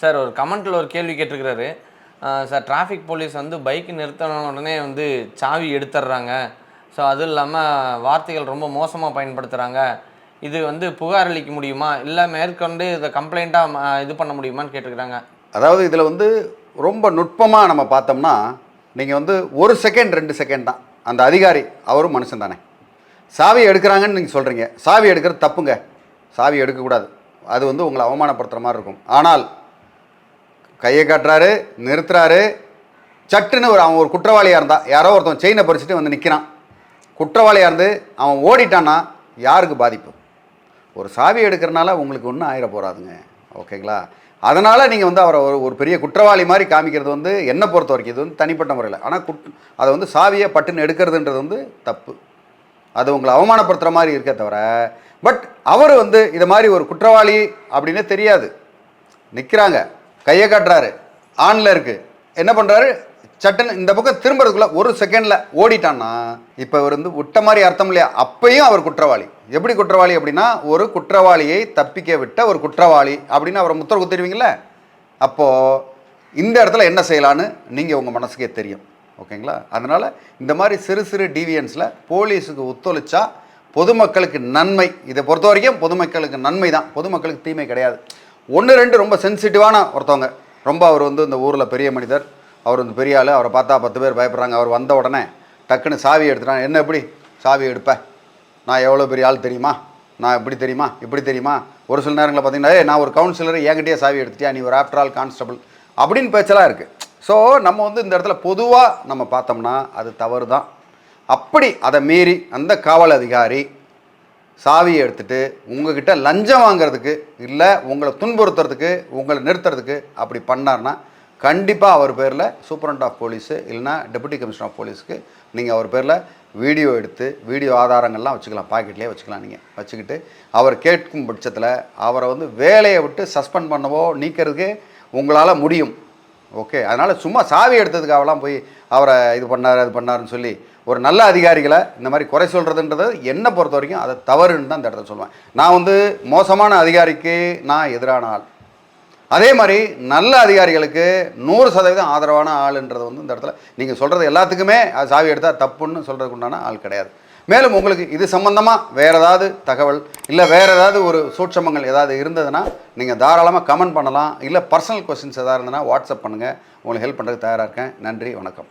Sir ஒரு கமெண்ட்டில் ஒரு கேள்வி கேட்டிருக்கிறாரு. சார் டிராஃபிக் போலீஸ் வந்து பைக் நிறுத்தின உடனே வந்து சாவி எடுத்துடுறாங்க. ஸோ அதுவும் இல்லாமல் வார்த்தைகள் ரொம்ப மோசமாக பயன்படுத்துகிறாங்க. இது வந்து புகார் அளிக்க முடியுமா, இல்லை மேற்கொண்டு இதை கம்ப்ளைண்ட்டாக இது பண்ண முடியுமான்னு கேட்டுக்கிறாங்க. அதாவது இதில் வந்து ரொம்ப நுட்பமாக நம்ம பார்த்தோம்னா, நீங்கள் வந்து 1 செகண்ட் 2 செகண்ட் தான். அந்த அதிகாரி அவரும் மனுஷன் தானே. சாவி எடுக்கிறாங்கன்னு நீங்கள் சொல்கிறீங்க. சாவி எடுக்கிறது தப்புங்க. சாவி எடுக்கக்கூடாது. அது வந்து உங்களை அவமானப்படுத்துகிற மாதிரி இருக்கும். ஆனால் கையை காட்டுறாரு, நிறுத்துறாரு. சட்டுன்னு அவன் ஒரு குற்றவாளியாக இருந்தால், யாரோ ஒருத்தன் செயினை பறிச்சுட்டு வந்து நிற்கிறான், குற்றவாளியாக இருந்து அவன் ஓடிட்டான்னா யாருக்கு பாதிப்பு? ஒரு சாவி எடுக்கிறனால உங்களுக்கு ஒன்றும் ஆயிட போகாதுங்க. ஓகேங்களா? அதனால் நீங்கள் வந்து அவரை ஒரு பெரிய குற்றவாளி மாதிரி காமிக்கிறது வந்து என்னை பொறுத்த வரைக்கும் இது வந்து தனிப்பட்ட முறையில். ஆனால் அதை வந்து சாவியை பட்டுன்னு எடுக்கிறதுன்றது வந்து தப்பு. அது உங்களை அவமானப்படுத்துகிற மாதிரி இருக்க தவிர, பட் அவர் வந்து இது மாதிரி ஒரு குற்றவாளி அப்படின்னே தெரியாது. நிற்கிறாங்க, கையை காட்டுறாரு, ஆனில் இருக்குது, என்ன பண்ணுறாரு, சட்டுன்னு இந்த பக்கம் திரும்புறதுக்குள்ள 1 செகண்டில் ஓடிட்டான்னா இப்போ அவர் வந்து விட்ட மாதிரி அர்த்தம் இல்லையா? அப்பையும் அவர் குற்றவாளி. எப்படி குற்றவாளி அப்படின்னா, ஒரு குற்றவாளியை தப்பிக்க விட்ட ஒரு குற்றவாளி அப்படின்னு அவரை முத்திர குத்திடுவீங்கள. அப்போது இந்த இடத்துல என்ன செய்யலான்னு நீங்கள் உங்கள் மனசுக்கே தெரியும். ஓகேங்களா? அதனால் இந்த மாதிரி சிறு சிறு டீவியன்ஸில் போலீஸுக்கு ஒத்துழைச்சா பொதுமக்களுக்கு நன்மை. இதை பொறுத்த வரைக்கும் பொதுமக்களுக்கு நன்மை தான், பொதுமக்களுக்கு தீமை கிடையாது. 1 2 ரொம்ப சென்சிட்டிவான ஒருத்தவங்க, ரொம்ப அவர் வந்து இந்த ஊரில் பெரிய மனிதர், அவர் வந்து பெரிய ஆள், அவரை பார்த்தா 10 பேர் பயப்படுறாங்க. அவர் வந்த உடனே டக்குன்னு சாவி எடுத்துட்டாங்க. என்ன எப்படி சாவி எடுப்பேன், நான் எவ்வளோ பெரிய ஆள் தெரியுமா, நான் இப்படி தெரியுமா, இப்படி தெரியுமா? ஒரு சில நேரங்களில் பார்த்தீங்கன்னா, நான் ஒரு கவுன்சிலர், என்கிட்டயே சாவி எடுத்துட்டியா, நீ ஒரு ஆஃப்டர் ஆல் கான்ஸ்டபிள் அப்படின்னு பேச்செல்லாம் இருக்குது. ஸோ நம்ம வந்து இந்த இடத்துல பொதுவாக நம்ம பார்த்தோம்னா அது தவறு தான். அப்படி அதை மீறி அந்த காவல் அதிகாரி சாவியை எடுத்துகிட்டு உங்ககிட்ட லஞ்சம் வாங்கிறதுக்கு, இல்லை உங்களை துன்புறுத்துறதுக்கு, உங்களை நிறுத்துறதுக்கு அப்படி பண்ணார்னா கண்டிப்பாக அவர் பேரில் சூப்பரண்ட் ஆஃப் போலீஸு இல்லைனா டெபுட்டி கமிஷனர் ஆஃப் போலீஸுக்கு நீங்கள் அவர் பேரில் வீடியோ எடுத்து, வீடியோ ஆதாரங்கள்லாம் வச்சுக்கலாம், பாக்கெட்லேயே வச்சுக்கலாம். நீங்கள் வச்சுக்கிட்டு அவர் கேட்கும் பட்சத்தில் அவரை வந்து வேலையை விட்டு சஸ்பெண்ட் பண்ணவோ நீக்கிறதுக்கு உங்களால் முடியும். ஓகே? அதனால் சும்மா சாவி எடுத்ததுக்காகலாம் போய் அவரை இது பண்ணார் அது பண்ணாருன்னு சொல்லி ஒரு நல்ல அதிகாரிகளை இந்த மாதிரி குறை சொல்கிறதுன்றது என்னை பொறுத்த வரைக்கும் அதை தவறுன்னு தான் இந்த இடத்துல சொல்லுவேன். நான் வந்து மோசமான அதிகாரிக்கு நான் எதிரான ஆள். அதே மாதிரி நல்ல அதிகாரிகளுக்கு 100% ஆதரவான ஆளுன்றது வந்து இந்த இடத்துல நீங்கள் சொல்கிறது எல்லாத்துக்குமே அது சாவி எடுத்தால் தப்புன்னு சொல்கிறதுக்கு உண்டான ஆள் கிடையாது. மேலும் உங்களுக்கு இது சம்மந்தமாக வேறு ஏதாவது தகவல் இல்லை வேறு ஏதாவது ஒரு சூட்சமங்கள் ஏதாவது இருந்ததுன்னா நீங்கள் தாராளமாக கமெண்ட் பண்ணலாம். இல்லை பர்சனல் கொஸ்டின்ஸ் எதாவது இருந்ததுன்னா வாட்ஸ்அப் பண்ணுங்கள். உங்களுக்கு ஹெல்ப் பண்ணுறதுக்கு தயாராக இருக்கேன். நன்றி, வணக்கம்.